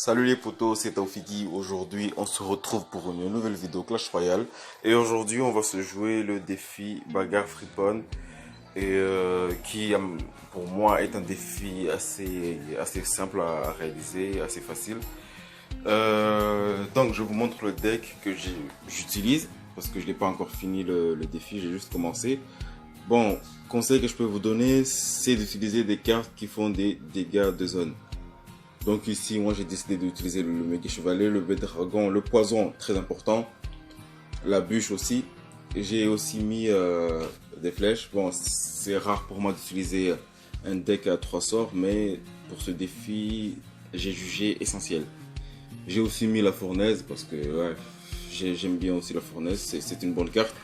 Salut les potos, c'est Taoufiki. Aujourd'hui, on se retrouve pour une nouvelle vidéo Clash Royale. Et aujourd'hui, on va se jouer le défi Bagarre Friponne. Qui, pour moi, est un défi assez simple à réaliser, assez facile. Donc, je vous montre le deck que j'utilise. Parce que je n'ai pas encore fini le défi, j'ai juste commencé. Bon, conseil que je peux vous donner, c'est d'utiliser des cartes qui font des dégâts de zone. Donc ici, moi j'ai décidé d'utiliser le méga chevalier, le bête dragon, le poison, très important, la bûche aussi. J'ai aussi mis des flèches. Bon, c'est rare pour moi d'utiliser un deck à 3 sorts, mais pour ce défi, j'ai jugé essentiel. J'ai aussi mis la fournaise parce que ouais, j'aime bien aussi la fournaise, c'est une bonne carte.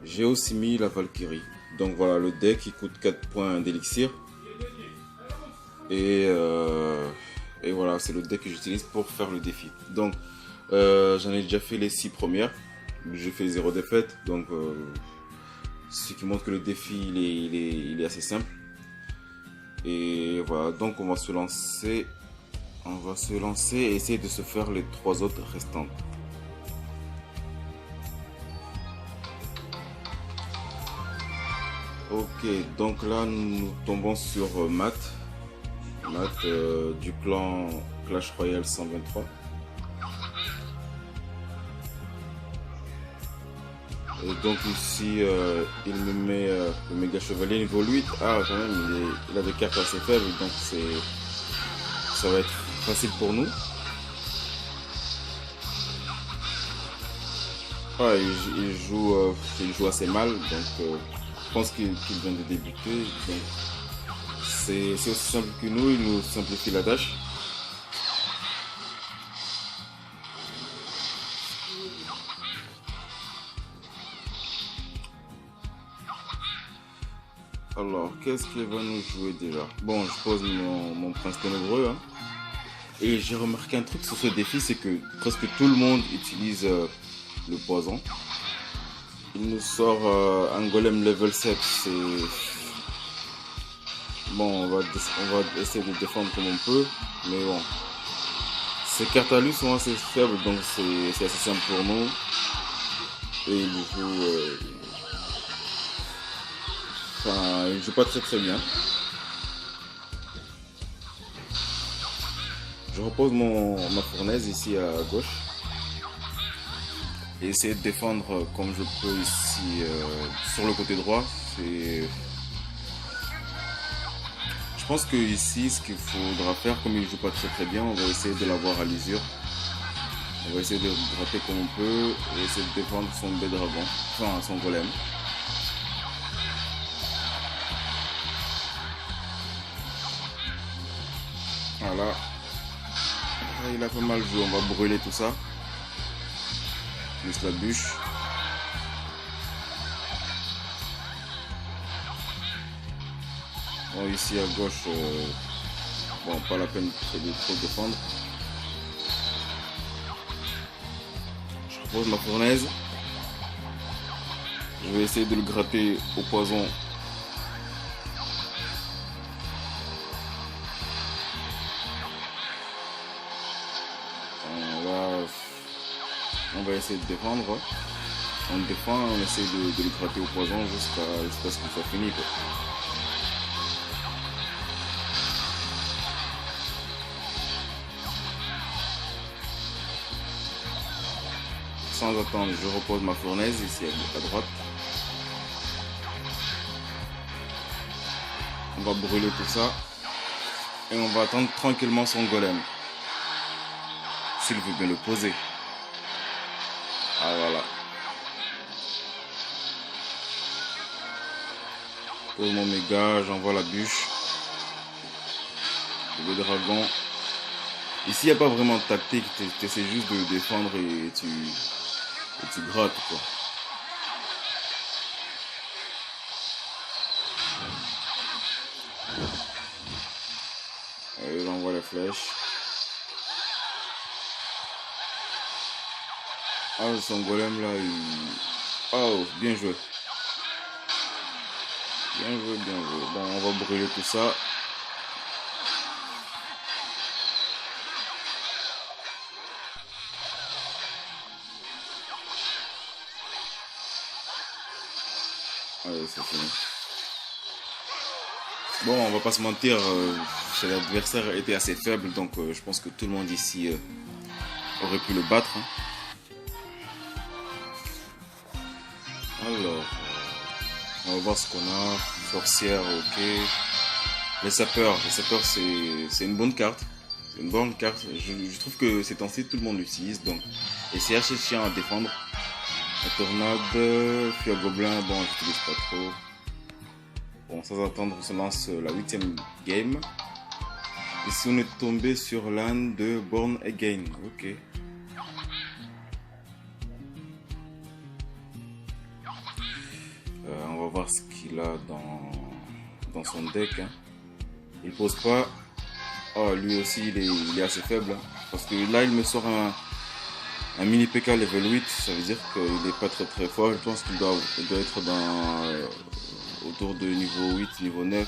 J'ai aussi mis la Valkyrie. Donc voilà, le deck il coûte 4 points d'élixir. Et, et voilà, c'est le deck que j'utilise pour faire le défi. Donc, j'en ai déjà fait les 6 premières. J'ai fait 0 défaite. Donc, ce qui montre que le défi, il est assez simple. Et voilà, donc on va se lancer. On va se lancer et essayer de se faire les 3 autres restantes. Ok, donc là, nous tombons sur Matt. Du clan Clash Royale 123. Et donc ici, il me met le méga chevalier niveau 8. Ah, quand même, il a des cartes assez faibles, donc ça va être facile pour nous. Ah, il joue assez mal, donc je pense qu'il vient de débuter. Donc c'est aussi simple que nous, il nous simplifie la tâche. Alors, qu'est-ce qu'il va nous jouer déjà? Bon, je pose mon prince ténébreux. Hein. Et j'ai remarqué un truc sur ce défi, c'est que presque tout le monde utilise le poison. Il nous sort un golem level 7. Bon, on va essayer de défendre comme on peut. Mais bon, ces cartes à lui sont assez faibles, donc c'est assez simple pour nous. Et il joue... Enfin, il joue pas très bien. Je repose ma fournaise ici à gauche. Et essayer de défendre comme je peux ici sur le côté droit. Je pense que ici, ce qu'il faudra faire, comme il joue pas très bien, on va essayer de l'avoir à l'usure. On va essayer de gratter comme on peut et essayer de défendre son bête dragon, enfin son golem. Voilà. Il a pas mal joué, on va brûler tout ça. Plus la bûche. Bon, ici à gauche, bon, pas la peine de trop défendre. Je repose ma fournaise. Je vais essayer de le gratter au poison. Là, on va essayer de défendre. On défend, on essaie de le gratter au poison jusqu'à ce qu'il soit fini. Quoi. Sans attendre, je repose ma fournaise ici à droite. On va brûler tout ça. Et on va attendre tranquillement son golem. S'il veut bien le poser. Ah voilà. Pose mon méga, j'envoie la bûche. Le dragon. Ici, il n'y a pas vraiment de tactique. Tu essaies juste de défendre et tu grattes quoi. Et j'envoie les flèches. Ah, son golem là, oh, bien joué. Bien joué, bien joué. Bon, on va brûler tout ça. Allez, c'est fini. Bon, on va pas se mentir, l'adversaire était assez faible, donc je pense que tout le monde ici aurait pu le battre, hein. Alors, on va voir ce qu'on a. Sorcière, ok. Les sapeurs c'est une bonne carte. C'est une bonne carte. Je trouve que ces temps-ci tout le monde l'utilise, donc essayer chez chien à défendre. La tornade, puis un gobelin, bon, j'utilise pas trop. Bon, sans attendre, on se lance la 8ème game. Ici, on est tombé sur l'âne de Born Again. Ok. On va voir ce qu'il a dans son deck, hein. Il pose pas. Oh, lui aussi, il est assez faible, hein. Parce que là, il me sort un mini PK level 8. Ça veut dire qu'il est pas très fort. Je pense qu'il doit être autour de niveau 8, niveau 9.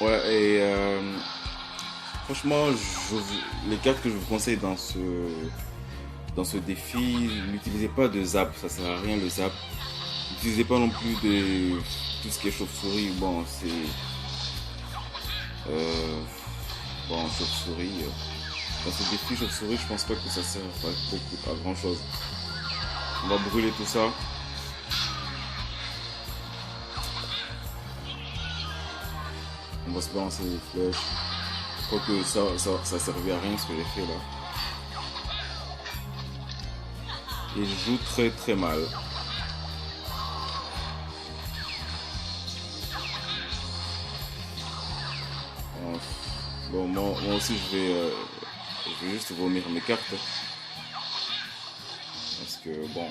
Ouais, et franchement, les cartes que je vous conseille dans ce défi, n'utilisez pas de zap, ça sert à rien le zap. N'utilisez pas non plus de tout ce qui est chauve-souris. Bon, c'est chauve-souris. Dans ce défi chauve-souris, je pense pas que ça sert à grand chose. On va brûler tout ça. On va se balancer les flèches. Je crois que ça servait à rien ce que j'ai fait là. Il joue très mal. Bon, moi aussi je vais juste vomir mes cartes. Parce que bon.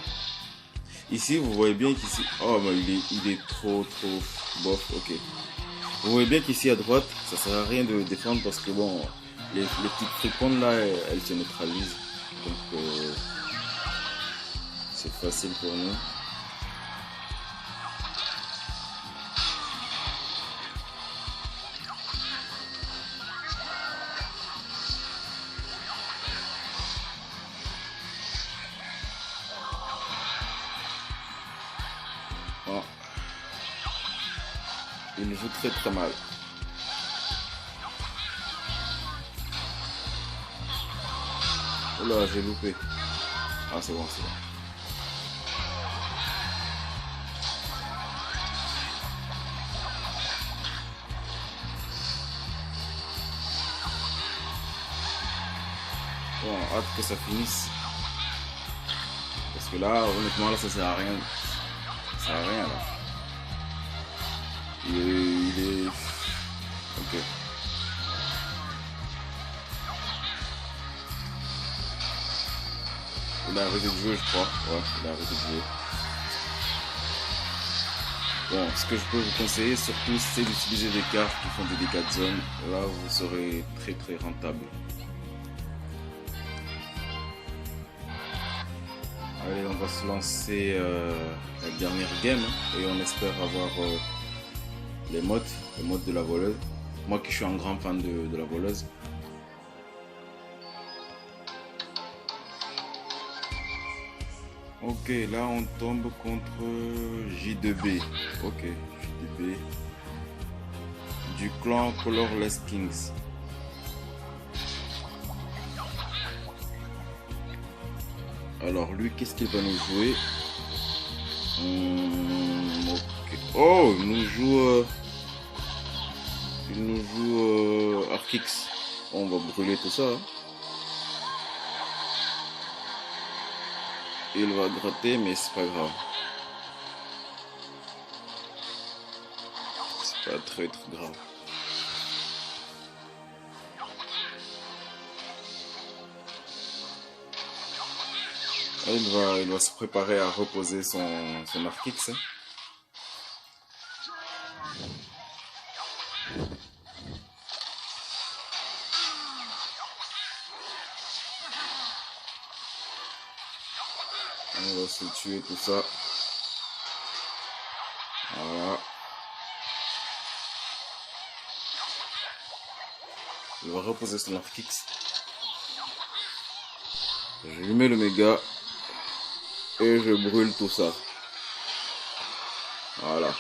Ici vous voyez bien qu'ici. Oh mais il est trop bof, ok. Vous voyez bien qu'ici à droite, ça sert à rien de défendre parce que bon, les petites friponnes là, elles se neutralisent. Donc c'est facile pour nous. Bon. Il joue très mal. Oh là, j'ai loupé. Ah, c'est bon. Bon, hâte que ça finisse. Parce que là, honnêtement, là, ça sert à rien. Ça sert à rien, là. Il est... Ok. Il a arrêté de jouer, je crois. Ouais, il a arrêté de jouer. Bon, ce que je peux vous conseiller surtout, c'est d'utiliser des cartes qui font des dégâts de zone. Là, vous serez très rentable. Allez, on va se lancer la dernière game et on espère avoir les modes de la voleuse. Moi qui suis un grand fan de la voleuse. Ok, là on tombe contre J2B. Ok, J2B. Du clan Colorless Kings. Alors lui, qu'est-ce qu'il va nous jouer? Ok. Oh, il nous joue Arkix. On va brûler tout ça, hein. Il va gratter, mais c'est pas grave. C'est pas très grave. Il va se préparer à reposer son Arkix. On va se tuer tout ça. Voilà. Il va reposer son Arkix. Je mets le méga et je brûle tout ça. Voilà.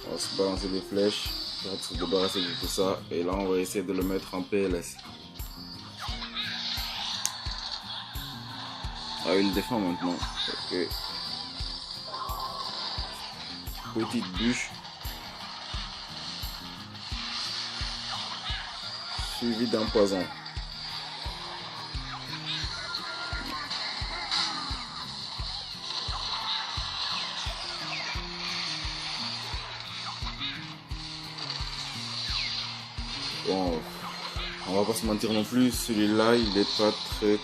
On va se balancer des flèches pour se débarrasser de tout ça. Et là, on va essayer de le mettre en PLS. Ah, il défend maintenant. Ok. Petite bûche. Suivi d'un poison. Bon, on va pas se mentir non plus, celui-là il est pas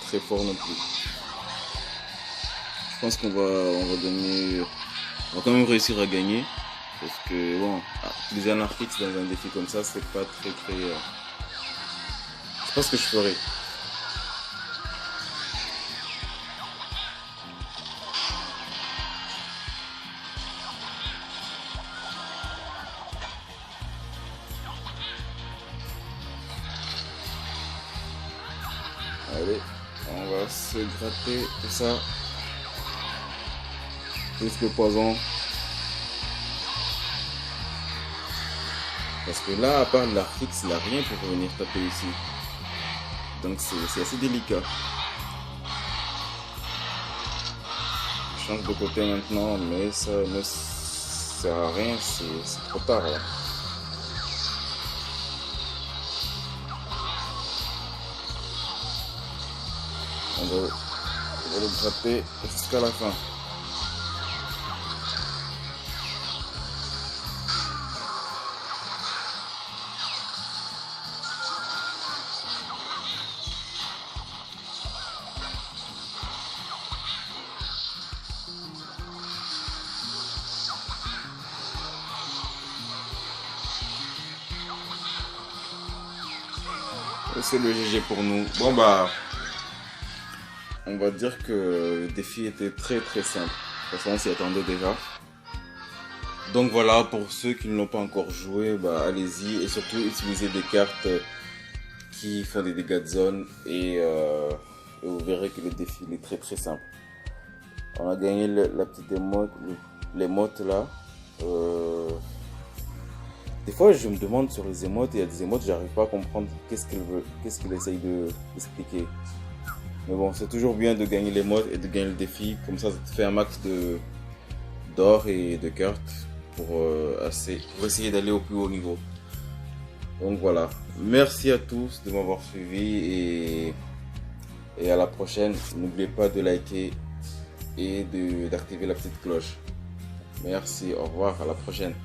très fort non plus. Je pense qu'on va donner, on va quand même réussir à gagner parce que bon, utiliser un Arctix dans un défi comme ça, c'est pas très. C'est pas ce que je ferais. Allez, on va se gratter tout ça. Plus le poison. Parce que là, à part l'Arctix, il n'a rien pour venir taper ici. Donc c'est assez délicat. Je change de côté maintenant, mais ça ne sert à rien, c'est trop tard là. On va le gratter jusqu'à la fin. C'est le GG pour nous. Bon bah, on va dire que le défi était très simple. De toute façon, on s'y attendait déjà. Donc voilà, pour ceux qui ne l'ont pas encore joué, bah allez-y et surtout utilisez des cartes qui font des dégâts de zone et vous verrez que le défi il est très simple. On a gagné la petite émote, l'émote là. Des fois, je me demande sur les émotes, il y a des émotes, j'arrive pas à comprendre qu'est-ce qu'il veut, qu'est-ce qu'il essaye d'expliquer. Mais bon, c'est toujours bien de gagner l'émote et de gagner le défi, comme ça te fait un max d'or et de cartes pour essayer d'aller au plus haut niveau. Donc voilà, merci à tous de m'avoir suivi et à la prochaine. N'oubliez pas de liker et d'activer la petite cloche. Merci, au revoir, à la prochaine.